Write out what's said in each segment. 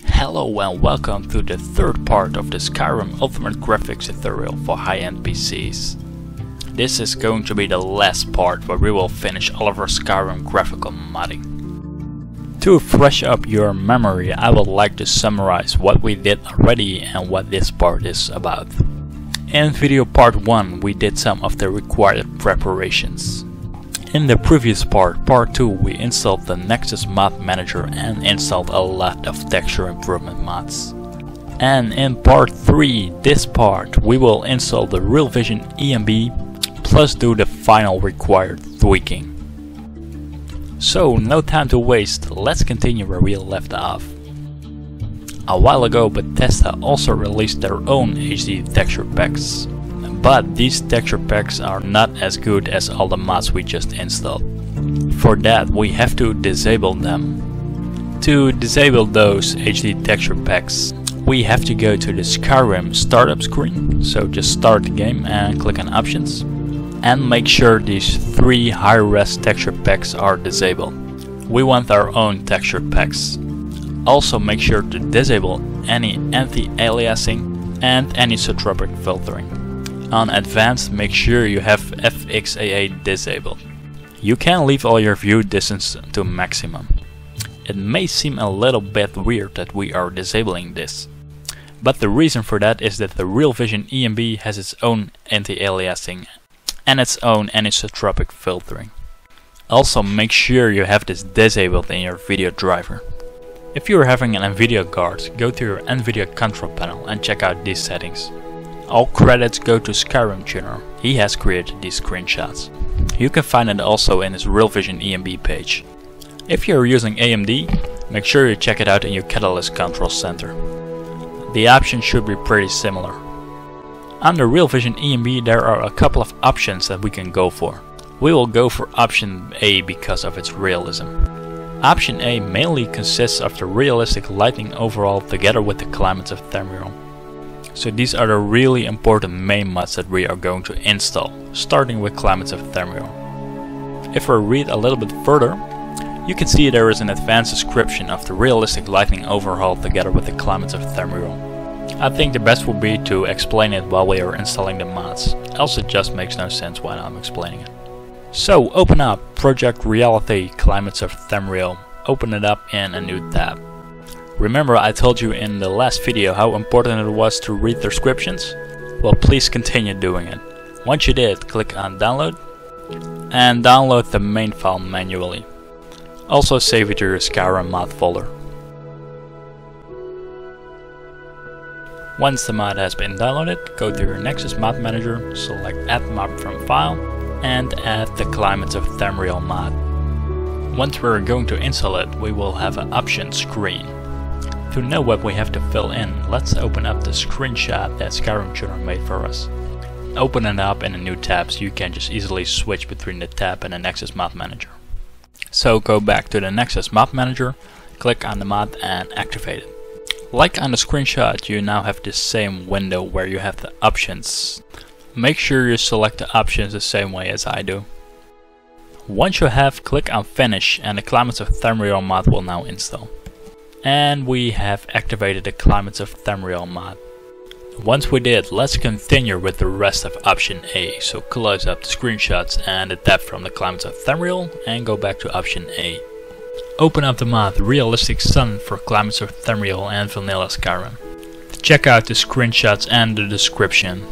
Hello and welcome to the third part of the Skyrim Ultimate Graphics tutorial for high-end PCs. This is going to be the last part where we will finish all of our Skyrim graphical modding. To fresh up your memory, I would like to summarize what we did already and what this part is about. In video part 1 we did some of the required preparations. In the previous part 2, we installed the Nexus Mod Manager and installed a lot of texture improvement mods. And in part 3, this part, we will install the RealVision ENB plus do the final required tweaking. So no time to waste, let's continue where we left off. A while ago Bethesda also released their own HD texture packs. But these texture packs are not as good as all the mods we just installed. For that we have to disable them. To disable those HD texture packs we have to go to the Skyrim startup screen. So just start the game and click on options. And make sure these 3 high-res texture packs are disabled. We want our own texture packs. Also make sure to disable any anti-aliasing and anisotropic filtering. On advanced, make sure you have FXAA disabled. You can leave all your view distance to maximum. It may seem a little bit weird that we are disabling this, but the reason for that is that the RealVision ENB has its own anti-aliasing and its own anisotropic filtering. Also make sure you have this disabled in your video driver. If you are having an NVIDIA card, go to your NVIDIA control panel and check out these settings. All credits go to SkyrimTuner, he has created these screenshots. You can find it also in his RealVision ENB page. If you are using AMD, make sure you check it out in your Catalyst Control Center. The options should be pretty similar. Under RealVision ENB there are a couple of options that we can go for. We will go for option A because of its realism. Option A mainly consists of the realistic lighting overhaul together with the climates of Tamriel. So these are the really important main mods that we are going to install, starting with Climates of Tamriel. If we read a little bit further, you can see there is an advanced description of the realistic lighting overhaul together with the Climates of Tamriel. I think the best would be to explain it while we are installing the mods, else it just makes no sense while I'm explaining it. So open up Project Reality Climates of Tamriel, open it up in a new tab. Remember I told you in the last video how important it was to read the descriptions? Well, please continue doing it. Once you did, click on download and download the main file manually. Also save it to your Skyrim mod folder. Once the mod has been downloaded, go to your Nexus Mod Manager, select Add Mod from File and add the Climates of Tamriel mod. Once we're going to install it, we will have an options screen. To know what we have to fill in, let's open up the screenshot that SkyrimTuner made for us. Open it up in a new tab so you can just easily switch between the tab and the Nexus Mod Manager. So go back to the Nexus Mod Manager, click on the mod and activate it. Like on the screenshot, you now have the same window where you have the options. Make sure you select the options the same way as I do. Once you have, click on Finish and the Climates of Tamriel mod will now install. And we have activated the Climates of Tamriel mod. Once we did, let's continue with the rest of option A. So close up the screenshots and the tab from the Climates of Tamriel and go back to option A. Open up the mod Realistic Sun for Climates of Tamriel and Vanilla Skyrim. Check out the screenshots and the description.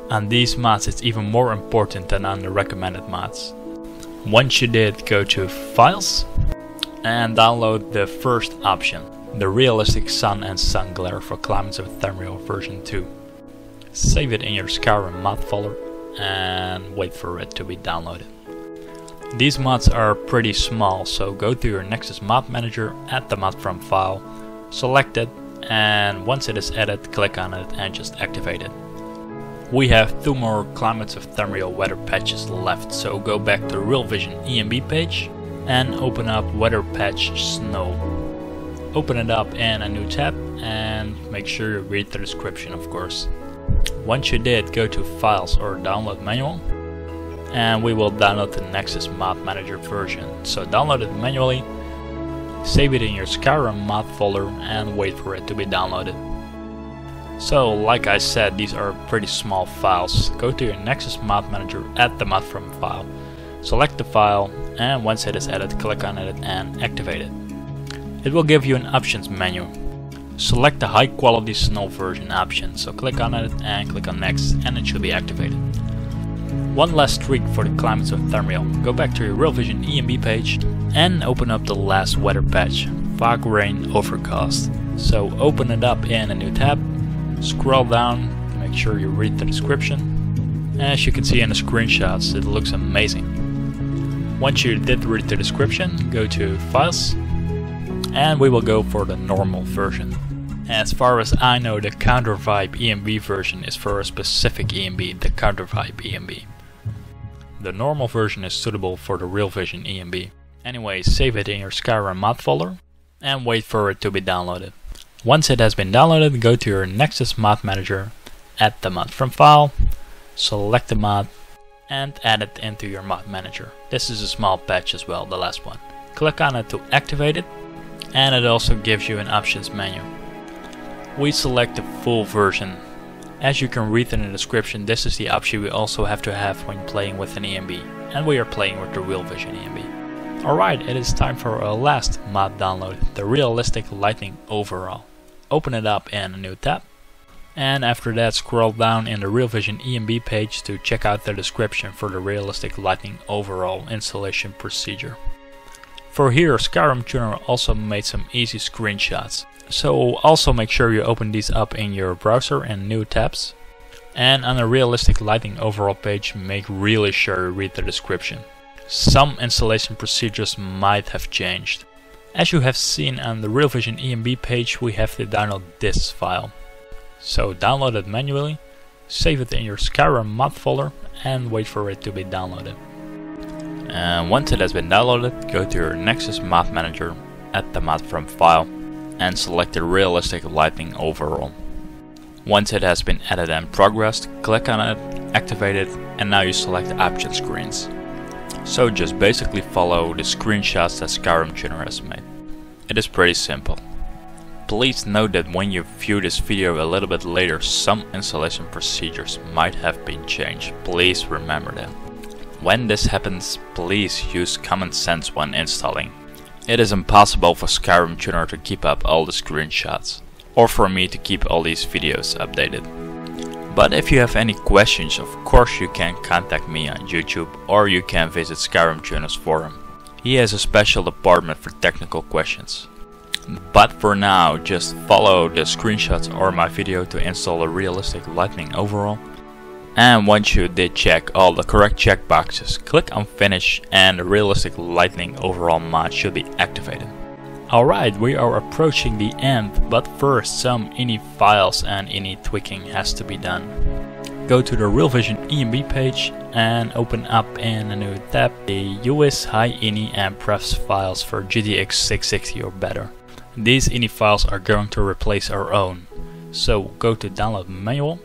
On these mods it's even more important than on the recommended mods. Once you did, go to Files and download the first option. The Realistic Sun and Sun Glare for Climates of Tamriel version 2. Save it in your Skyrim mod folder and wait for it to be downloaded. These mods are pretty small, so go to your Nexus Mod Manager, add the mod from file, select it, and once it is added, click on it and just activate it. We have 2 more Climates of Tamriel weather patches left, so go back to RealVision ENB page and open up Weather Patch Snow. Open it up in a new tab and make sure you read the description, of course. Once you did, go to Files or Download Manual and we will download the Nexus Mod Manager version. So download it manually save it in your Skyrim mod folder and wait for it to be downloaded. So like I said, these are pretty small files. Go to your Nexus mod manager, add the mod from file, select the file, and once it is added, click on it and activate it. It will give you an options menu. Select the high quality snow version option, so click on it and click on next and it should be activated. One last trick for the climates of Tamriel. Go back to your RealVision ENB page and open up the last weather patch, fog, rain, overcast. So open it up in a new tab, scroll down, make sure you read the description. As you can see in the screenshots, it looks amazing. Once you did read the description, go to Files, and we will go for the normal version. As far as I know, the Counter Vibe ENB version is for a specific ENB, the Counter Vibe ENB. The normal version is suitable for the RealVision ENB. Anyway, save it in your Skyrim mod folder and wait for it to be downloaded. Once it has been downloaded, go to your Nexus mod manager, add the mod from file, select the mod and add it into your mod manager. This is a small patch as well, the last one. Click on it to activate it, and it also gives you an options menu. We select the full version. As you can read in the description, this is the option we also have to have when playing with an ENB, and we are playing with the RealVision ENB. Alright, it is time for our last mod download, the Realistic Lighting Overhaul. Open it up in a new tab, and after that scroll down in the RealVision ENB page to check out the description for the Realistic Lighting Overhaul installation procedure. For here, SkyrimTuner also made some easy screenshots. So also make sure you open these up in your browser in new tabs. And on the Realistic Lighting Overhaul page, make really sure you read the description. Some installation procedures might have changed. As you have seen on the RealVision ENB page, we have to download this file. So download it manually, save it in your Skyrim mod folder and wait for it to be downloaded. And once it has been downloaded, go to your Nexus mod manager, add the mod from file, and select the Realistic Lighting Overhaul. Once it has been added and progressed, click on it, activate it, and now you select the option screens. So just basically follow the screenshots that SkyrimTuner has made. It is pretty simple. Please note that when you view this video a little bit later, some installation procedures might have been changed. Please remember that. When this happens, please use common sense when installing. It is impossible for SkyrimTuner to keep up all the screenshots, or for me to keep all these videos updated. But if you have any questions, of course you can contact me on YouTube, or you can visit SkyrimTuner's forum. He has a special department for technical questions. But for now, just follow the screenshots or my video to install a Realistic Lighting Overhaul. And once you did check all the correct checkboxes, click on Finish and the Realistic Lighting Overhaul mod should be activated. Alright, we are approaching the end, but first some ini files and ini tweaking has to be done. Go to the RealVision ENB page and open up in a new tab the US high ini and prefs files for GTX 660 or better. These ini files are going to replace our own. So go to Download Manual.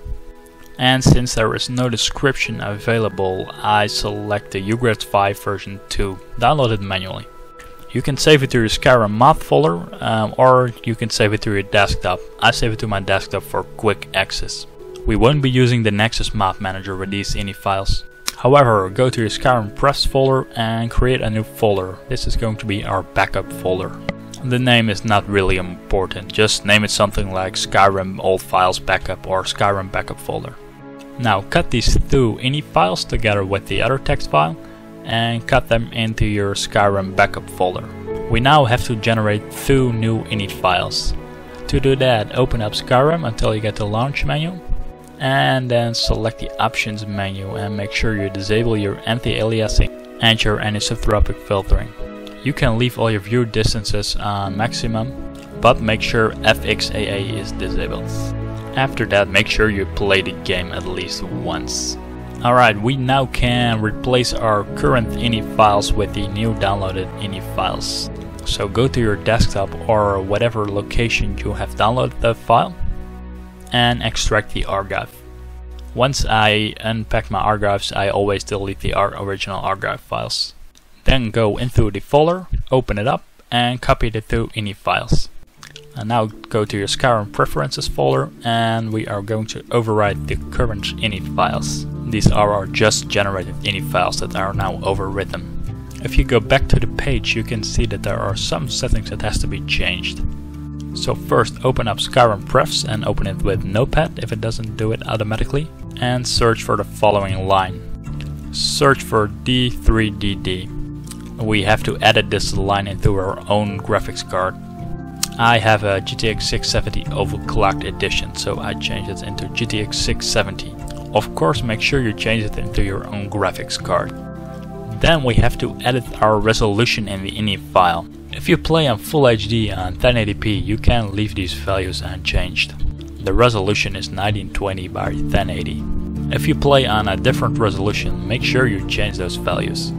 And since there is no description available, I select the UGRAD 5 version to download it manually. You can save it to your Skyrim mod folder, or you can save it to your desktop. I save it to my desktop for quick access. We won't be using the Nexus mod manager with these ini files. However, go to your Skyrim prefs folder and create a new folder. This is going to be our backup folder. The name is not really important, just name it something like Skyrim old files backup or Skyrim backup folder. Now cut these two ini files together with the other text file and cut them into your Skyrim backup folder. We now have to generate two new ini files. To do that, open up Skyrim until you get the launch menu and then select the options menu and make sure you disable your anti-aliasing and your anisotropic filtering. You can leave all your view distances on maximum, but make sure FXAA is disabled. After that, make sure you play the game at least once. Alright, we now can replace our current ini files with the new downloaded ini files. So go to your desktop or whatever location you have downloaded the file and extract the archive. Once I unpack my archives, I always delete the original archive files. Then go into the folder, open it up and copy the two ini files. And now go to your Skyrim preferences folder, and we are going to overwrite the current ini files. These are our just generated ini files that are now overwritten. If you go back to the page, you can see that there are some settings that has to be changed. So first open up Skyrim Prefs and open it with Notepad if it doesn't do it automatically, and search for the following line. Search for D3DD. We have to edit this line into our own graphics card. I have a GTX 670 overclocked edition, so I changed it into GTX 670. Of course, make sure you change it into your own graphics card. Then we have to edit our resolution in the ini file. If you play on Full HD on 1080p, you can leave these values unchanged. The resolution is 1920 by 1080. If you play on a different resolution, make sure you change those values.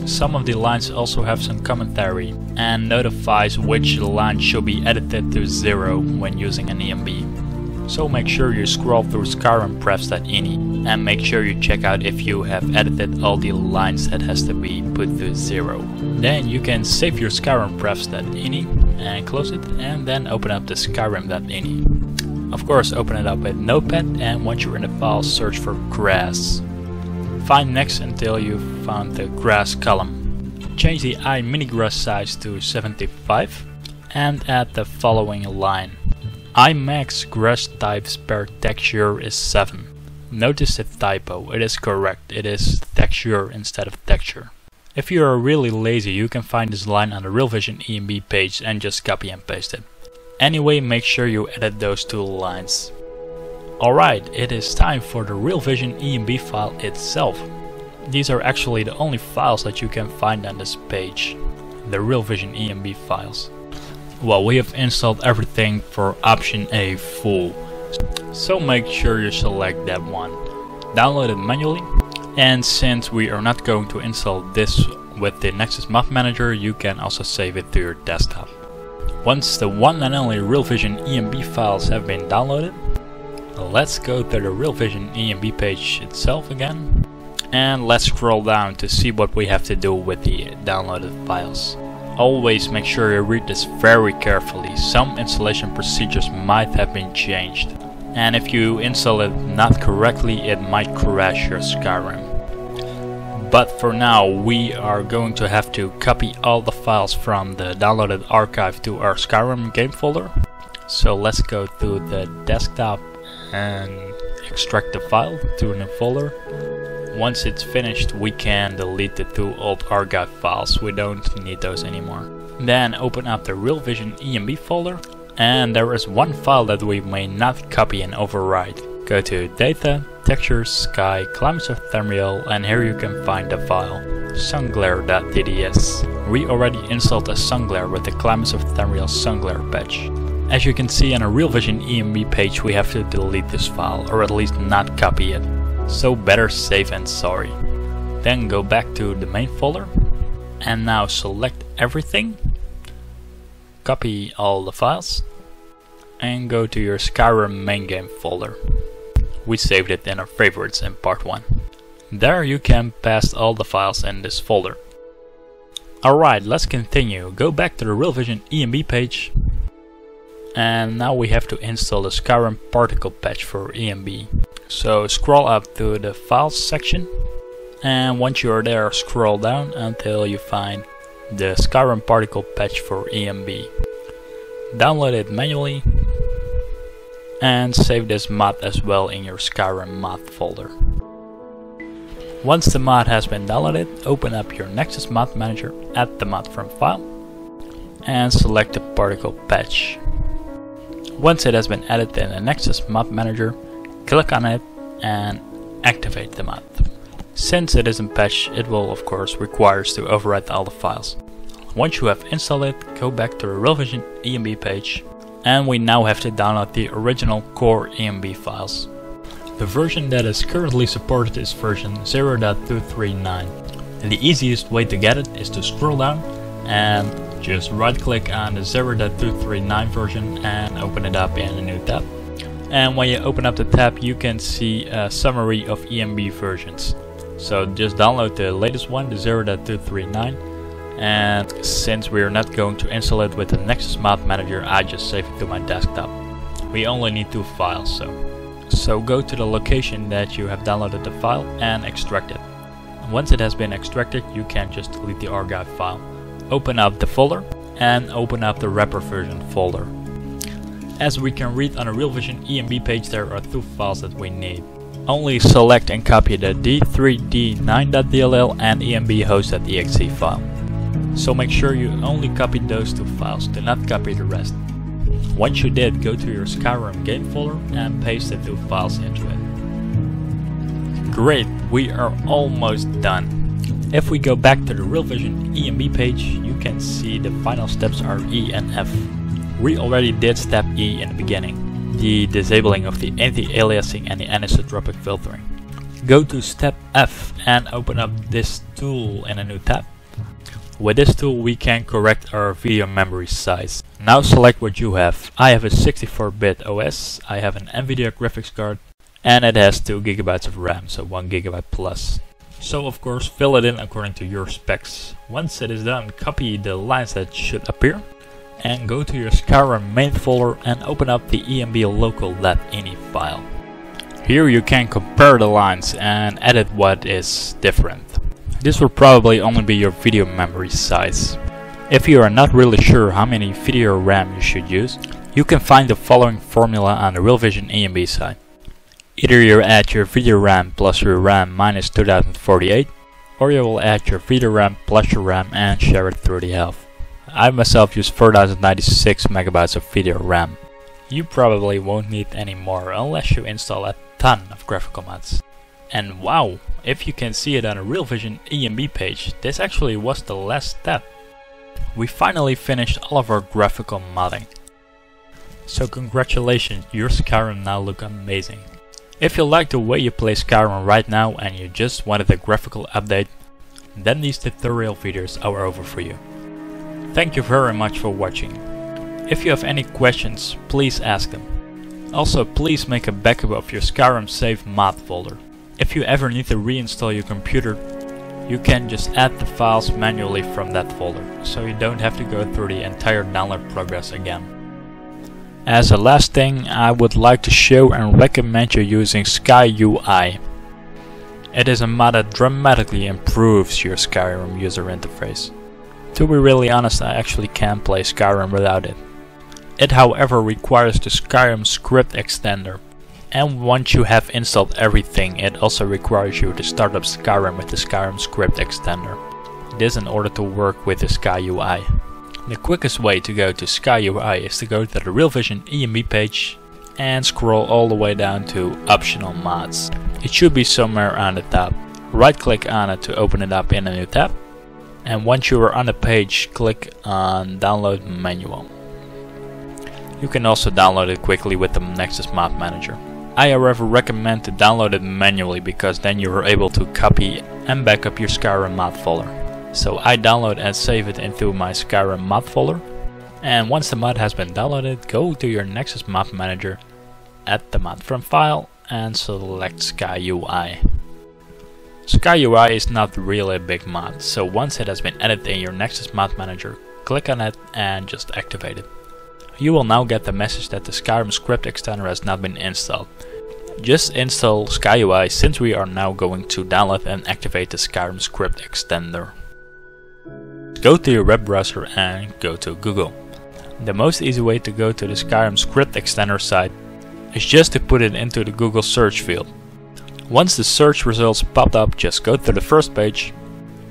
Some of the lines also have some commentary and notifies which line should be edited to 0 when using an ENB. So make sure you scroll through SkyrimPrefs.ini and make sure you check out if you have edited all the lines that has to be put to 0. Then you can save your SkyrimPrefs.ini and close it, and then open up the Skyrim.ini. Of course, open it up with Notepad, and once you're in the file, search for grass. Find next until you found the grass column. Change the iMiniGrass size to 75 and add the following line. iMax grass types per texture is 7. Notice the typo, it is correct, it is texture instead of texture. If you are really lazy, you can find this line on the RealVision ENB page and just copy and paste it. Anyway, make sure you edit those two lines. Alright, it is time for the RealVision ENB file itself. These are actually the only files that you can find on this page. The RealVision ENB files. Well, we have installed everything for option A full. So make sure you select that one. Download it manually. And since we are not going to install this with the Nexus Mod Manager, you can also save it to your desktop. Once the one and only RealVision ENB files have been downloaded, let's go to the RealVision ENB page itself again, and let's scroll down to see what we have to do with the downloaded files. Always make sure you read this very carefully. Some installation procedures might have been changed, and if you install it not correctly, it might crash your Skyrim. But for now, we are going to have to copy all the files from the downloaded archive to our Skyrim game folder. So let's go to the desktop and extract the file to a new folder. Once it's finished, we can delete the two old archive files. We don't need those anymore. Then open up the RealVision ENB folder, and there is one file that we may not copy and overwrite. Go to Data, Textures, Sky, Climates of Tamriel, and here you can find the file sunglare.tds. We already installed a sunglare with the Climates of Tamriel sunglare patch. As you can see on a RealVision ENB page, we have to delete this file, or at least not copy it. So better safe than sorry. Then go back to the main folder, and now select everything, copy all the files, and go to your Skyrim main game folder. We saved it in our favorites in part 1. There you can paste all the files in this folder. Alright, let's continue. Go back to the RealVision ENB page. And now we have to install the Skyrim particle patch for ENB. So scroll up to the files section, and once you are there, scroll down until you find the Skyrim particle patch for ENB. Download it manually and save this mod as well in your Skyrim mod folder. Once the mod has been downloaded, open up your Nexus Mod Manager, add the mod from file, and select the particle patch. Once it has been added in the Nexus Mod Manager, click on it and activate the mod. Since it isn't patched, it will of course require us to overwrite all the files. Once you have installed it, go back to the RealVision ENB page, and we now have to download the original core ENB files. The version that is currently supported is version 0.239. And the easiest way to get it is to scroll down and just right click on the 0.239 version and open it up in a new tab. And when you open up the tab, you can see a summary of ENB versions. So just download the latest one, the 0.239, and since we're not going to install it with the Nexus Mod Manager, I just save it to my desktop. We only need 2 files, so go to the location that you have downloaded the file and extract it. Once it has been extracted, you can just delete the archive file. Open up the folder and open up the wrapper version folder. As we can read on the RealVision ENB page, there are 2 files that we need. Only select and copy the d3d9.dll and enbhost.exe file. So make sure you only copy those 2 files, do not copy the rest. Once you did, go to your Skyrim game folder and paste the 2 files into it. Great, we are almost done. If we go back to the RealVision ENB page, you can see the final steps are E and F. We already did step E in the beginning, the disabling of the anti-aliasing and the anisotropic filtering. Go to step F and open up this tool in a new tab. With this tool we can correct our video memory size. Now select what you have. I have a 64-bit OS, I have an NVIDIA graphics card, and it has 2 GB of RAM, so 1 GB plus. So of course fill it in according to your specs. Once it is done, copy the lines that should appear and go to your Skyrim main folder and open up the enb local.ini file. Here you can compare the lines and edit what is different. This will probably only be your video memory size. If you are not really sure how many video RAM you should use, you can find the following formula on the RealVision ENB site. Either you add your video RAM plus your RAM minus 2048, or you will add your video RAM plus your RAM and share it through the half. I myself use 4096 MB of video RAM. You probably won't need any more unless you install a ton of graphical mods. And wow, if you can see it on a RealVision ENB page, this actually was the last step. We finally finished all of our graphical modding. So congratulations, your Skyrim now look amazing. If you like the way you play Skyrim right now and you just wanted a graphical update, then these tutorial videos are over for you. Thank you very much for watching. If you have any questions, please ask them. Also, please make a backup of your Skyrim save mod folder. If you ever need to reinstall your computer, you can just add the files manually from that folder, so you don't have to go through the entire download progress again. As a last thing, I would like to show and recommend you using SkyUI. It is a mod that dramatically improves your Skyrim user interface. To be really honest, I actually can't play Skyrim without it. It however requires the Skyrim script extender. And once you have installed everything, it also requires you to start up Skyrim with the Skyrim script extender. This in order to work with the SkyUI. The quickest way to go to SkyUI is to go to the RealVision ENB page and scroll all the way down to optional mods. It should be somewhere on the top. Right click on it to open it up in a new tab. And once you are on the page, click on download manual. You can also download it quickly with the Nexus Mod Manager. I however recommend to download it manually because then you are able to copy and back up your Skyrim mod folder. So I download and save it into my Skyrim mod folder. And once the mod has been downloaded, go to your Nexus Mod Manager, add the mod from file and select SkyUI. SkyUI is not really a big mod, so once it has been added in your Nexus Mod Manager, click on it and just activate it. You will now get the message that the Skyrim script extender has not been installed. Just install SkyUI since we are now going to download and activate the Skyrim script extender. Go to your web browser and go to Google. The most easy way to go to the Skyrim script extender site is just to put it into the Google search field. Once the search results popped up, just go to the first page,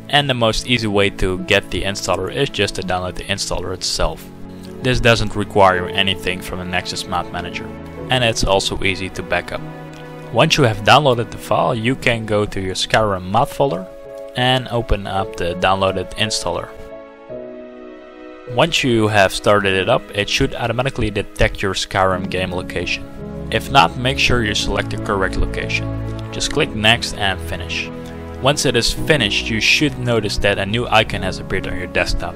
and the most easy way to get the installer is just to download the installer itself. This doesn't require anything from the Nexus Mod Manager, and it's also easy to back up. Once you have downloaded the file, you can go to your Skyrim mod folder and open up the downloaded installer. Once you have started it up, it should automatically detect your Skyrim game location. If not, make sure you select the correct location. Just click next and finish. Once it is finished, you should notice that a new icon has appeared on your desktop.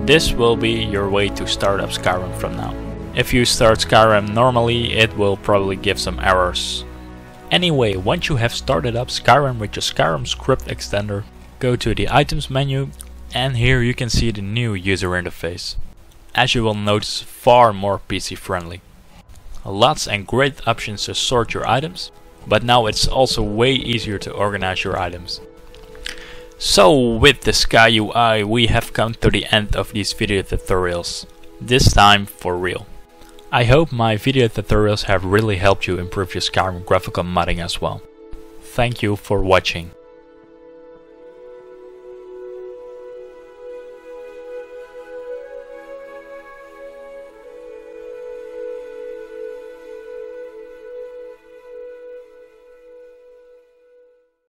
This will be your way to start up Skyrim from now. If you start Skyrim normally, it will probably give some errors. Anyway, once you have started up Skyrim with your Skyrim script extender, go to the items menu And here you can see the new user interface. As you will notice, far more PC friendly. Lots and great options to sort your items, but now it's also way easier to organize your items. So with the Sky UI we have come to the end of these video tutorials, this time for real. I hope my video tutorials have really helped you improve your Skyrim graphical modding as well. Thank you for watching.